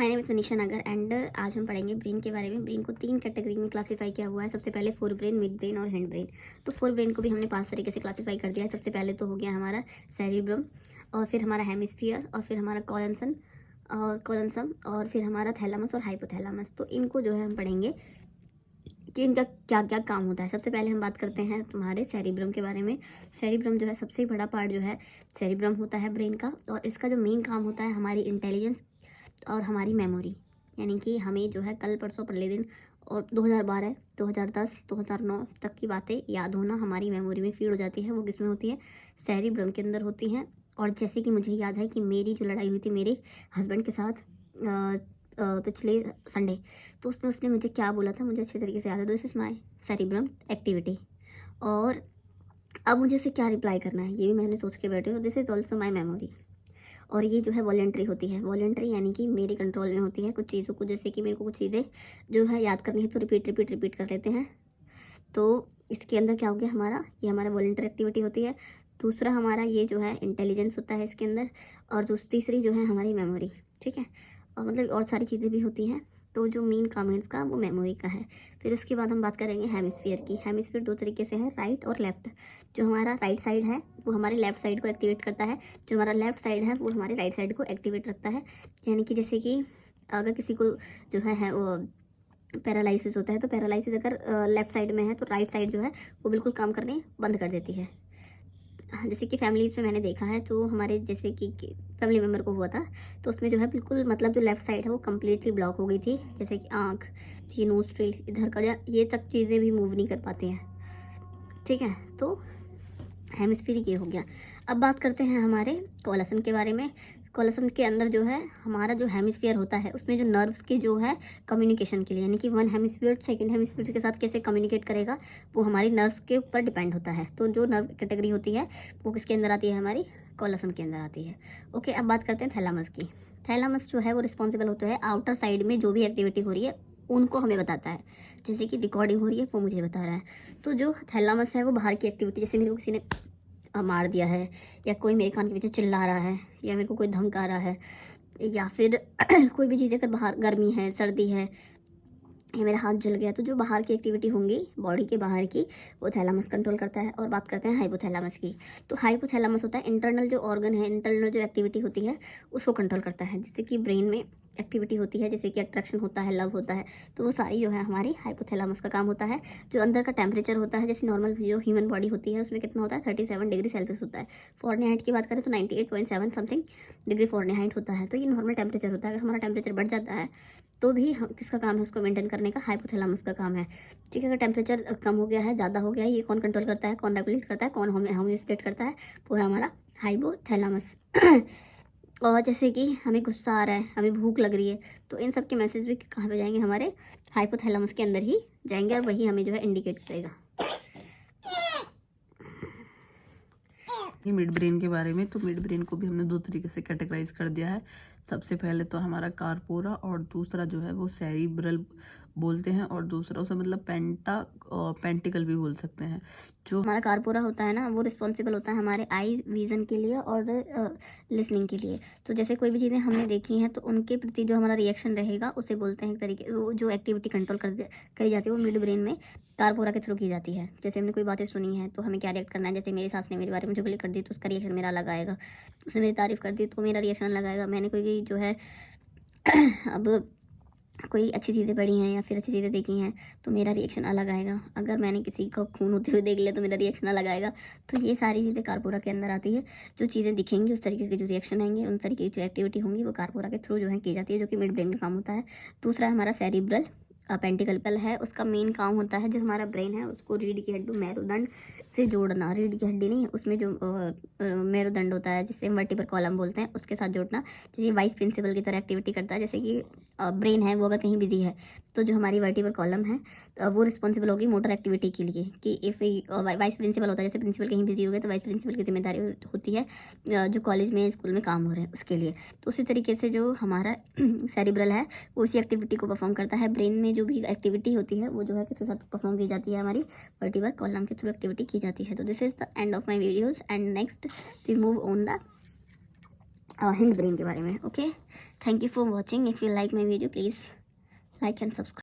My name is Manisha Nagar and आज हम पढ़ेंगे ब्रेन के बारे में। ब्रेन को 3 कैटेगरी में क्लासीफाई किया हुआ है। सबसे पहले फोर ब्रेन, मिड ब्रेन और हैंड ब्रेन। तो फोर ब्रेन को भी हमने 5 तरीके से क्लासीफाई कर दिया है। सबसे पहले तो हो गया हमारा सेरिब्रम, और फिर हमारा हेमिस्फीयर, और फिर हमारा कॉलनसम, और फिर हमारा थैलामस और हाइपोथैलामस। तो इनको जो है हम पढ़ेंगे कि इनका क्या क्या काम होता है। सबसे पहले हम बात करते हैं तुम्हारे सेरिब्रम के बारे में। सेरिब्रम जो है सबसे बड़ा पार्ट जो है सेरिब्रम होता है ब्रेन का, और इसका जो मेन काम होता है हमारी इंटेलिजेंस और हमारी मेमोरी। यानी कि हमें जो है कल परसों पहले दिन और 2012, 2010, 2009 तक की बातें याद होना हमारी मेमोरी में फीड हो जाती है। वो किस में होती है? सेरिब्रम के अंदर होती हैं। और जैसे कि मुझे याद है कि मेरी जो लड़ाई हुई थी मेरे हस्बैंड के साथ पिछले संडे, तो उसमें उसने मुझे क्या बोला था मुझे अच्छे तरीके से याद है। This is my cerebrum activity. और अब मुझे उसे क्या रिप्लाई करना है ये भी मैंने सोच के बैठी हूँ। This is also my memory. और ये जो है वॉलेंट्री होती है। वॉलेंट्री यानी कि मेरे कंट्रोल में होती है कुछ चीज़ों को, जैसे कि मेरे को कुछ चीज़ें जो है याद करनी है तो रिपीट कर लेते हैं। तो इसके अंदर क्या हो गया हमारा, ये हमारा वॉलेंट्री एक्टिविटी होती है। दूसरा हमारा ये जो है इंटेलिजेंस होता है इसके अंदर, और जो तीसरी जो है हमारी मेमोरी। ठीक है, और मतलब और सारी चीज़ें भी होती हैं। तो जो मेन काम है इसका वो मेमोरी का है। फिर उसके बाद हम बात करेंगे हेमिस्फीयर की। हेमिस्फीयर 2 तरीके से है, राइट और लेफ्ट। जो हमारा राइट साइड है वो हमारे लेफ्ट साइड को एक्टिवेट करता है, जो हमारा लेफ्ट साइड है वो हमारे राइट साइड को एक्टिवेट रखता है। यानी कि जैसे कि अगर किसी को जो है वो पैरालिसिस होता है, तो पैरालिसिस अगर लेफ्ट साइड में है तो राइट साइड जो है वो बिल्कुल काम करने बंद कर देती है। हाँ, जैसे कि फैमिलीज़ में मैंने देखा है, तो हमारे जैसे कि फैमिली मेम्बर को हुआ था, तो उसमें जो है बिल्कुल मतलब जो लेफ़्ट साइड है वो कम्प्लीटली ब्लॉक हो गई थी। जैसे कि आँख, ये नोस्ट्रिल, इधर का ये तक चीज़ें भी मूव नहीं कर पाती हैं। ठीक है, तो हेमिस्फीयर ये हो गया। अब बात करते हैं हमारे कॉलसन के बारे में। कॉलसन के अंदर जो है हमारा जो हेमिस्फीयर होता है उसमें जो नर्व्स के जो है कम्युनिकेशन के लिए, यानी कि वन हेमिस्फीयर सेकंड हेमिस्फीयर के साथ कैसे कम्युनिकेट करेगा वो हमारी नर्व्स के ऊपर डिपेंड होता है। तो जो नर्व कैटेगरी होती है वो किसके अंदर आती है? हमारी कॉलसन के अंदर आती है। ओके, अब बात करते हैं थैलामस की। थैलामस जो है वो रिस्पॉन्सिबल होता है आउटर साइड में जो भी एक्टिविटी हो रही है उनको हमें बताता है। जैसे कि रिकॉर्डिंग हो रही है वो मुझे बता रहा है। तो जो थैलामस है वो बाहर की एक्टिविटी, जैसे मेरे को किसी ने मार दिया है, या कोई मेरे कान के पीछे चिल्ला रहा है, या मेरे को कोई धमका रहा है, या फिर कोई भी चीज़ अगर बाहर गर्मी है, सर्दी है, या मेरा हाथ जल गया, तो जो बाहर की एक्टिविटी होंगी बॉडी के बाहर की वो थैलामस कंट्रोल करता है। और बात करते हैं हाइपोथैलामस की। तो हाइपोथैलामस होता है इंटरनल जो ऑर्गन है, इंटरनल जो एक्टिविटी होती है उसको कंट्रोल करता है। जैसे कि ब्रेन में एक्टिविटी होती है, जैसे कि अट्रैक्शन होता है, लव होता है, तो वो सारी जो है हमारी हाइपोथैलामस का काम होता है। जो अंदर का टेम्परेचर होता है, जैसे नॉर्मल जो ह्यूमन बॉडी होती है उसमें कितना होता है 37 डिग्री सेल्सियस होता है। फ़ारेनहाइट की बात करें तो 98.7 समथिंग डिग्री फ़ारेनहाइट होता है। तो ये नॉर्मल टेम्परेचर होता है। अगर हमारा टेम्परेचर बढ़ जाता है तो भी हम किसका काम है? उसको मेंटेन करने का हाइपोथैलामस का काम है। ठीक है, अगर टेम्परेचर कम हो गया है, ज़्यादा हो गया है, ये कौन कंट्रोल करता है, कौन रेगुलेट करता है, कौन होम्योस्टेट करता है? वो है हमारा हाइपोथैलामस। और जैसे कि हमें गुस्सा आ रहा है, हमें भूख लग रही है, तो इन सब के मैसेज भी कहाँ पे जाएंगे? हमारे हाइपोथैलामस के अंदर ही जाएंगे, और वही हमें जो है इंडिकेट करेगा। मिड ब्रेन के बारे में, तो मिड ब्रेन को भी हमने 2 तरीके से कैटेगराइज कर दिया है। सबसे पहले तो हमारा कार्पोरा, और दूसरा जो है वो सेरिब्रल बोलते हैं, और दूसरा उसे मतलब पेंटिकल भी बोल सकते हैं। जो हमारा कार्पोरा होता है ना, वो रिस्पॉन्सिबल होता है हमारे आई विज़न के लिए और लिसनिंग के लिए। तो जैसे कोई भी चीज़ें हमने देखी हैं तो उनके प्रति जो हमारा रिएक्शन रहेगा उसे बोलते हैं एक तरीके, वो जो एक्टिविटी कंट्रोल करी जाती है वो मिड ब्रेन में कार्पोरा के थ्रू की जाती है। जैसे हमने कोई बातें सुनी हैं तो हमें क्या रिएक्ट करना है। जैसे मेरी सास ने मेरे बारे में चुगली कर दी तो उसका रिएक्शन मेरा अलग आएगा, उसने मेरी तारीफ़ कर दी तो मेरा रिएक्शन अलग आएगा। मैंने कोई जो है अब कोई अच्छी चीज़ें पढ़ी हैं या फिर अच्छी चीज़ें देखी हैं तो मेरा रिएक्शन अलग आएगा। अगर मैंने किसी को खून होते हुए देख लिया तो मेरा रिएक्शन अलग आएगा। तो ये सारी चीज़ें कार्पोरा के अंदर आती है। जो चीज़ें दिखेंगी उस तरीके के जो रिएक्शन आएंगे, उन तरीके की जो एक्टिविटी होंगी वो कार्पोरा के थ्रू जो है की जाती है, जो कि मिड ब्रेन का काम होता है। दूसरा हमारा सेरिब्रल पेंटिकल है। उसका मेन काम होता है जो हमारा ब्रेन है उसको रीढ़ की हड्डी मेरुदंड से जोड़ना। रीढ़ की हड्डी नहीं, उसमें जो मेरुदंड होता है जिससे वर्टिब्रल कॉलम बोलते हैं उसके साथ जोड़ना। जैसे वाइस प्रिंसिपल की तरह एक्टिविटी करता है। जैसे कि ब्रेन है वो अगर कहीं बिजी है तो जो हमारी वर्टिब्रल कॉलम है वो रिस्पॉन्सिबल होगी मोटर एक्टिविटी के लिए। कि इफ़ वाइस प्रिंसिपल होता है, जैसे प्रिंसिपल कहीं बिजी हो गए तो वाइस प्रिंसिपल की जिम्मेदारी होती है जो कॉलेज में स्कूल में काम हो रहे हैं उसके लिए। तो उसी तरीके से जो हमारा सेरिब्रल है वो उसी एक्टिविटी को परफॉर्म करता है। ब्रेन में जो भी एक्टिविटी होती है वो जो है किसके साथ परफॉर्म की जाती है? हमारी वर्टिब्रल कॉलम के थ्रू एक्टिविटी की जाती है। तो this is the end of my videos and next we move on the hind brain के बारे में। Okay, Thank you for watching. If you like my video, please like and subscribe.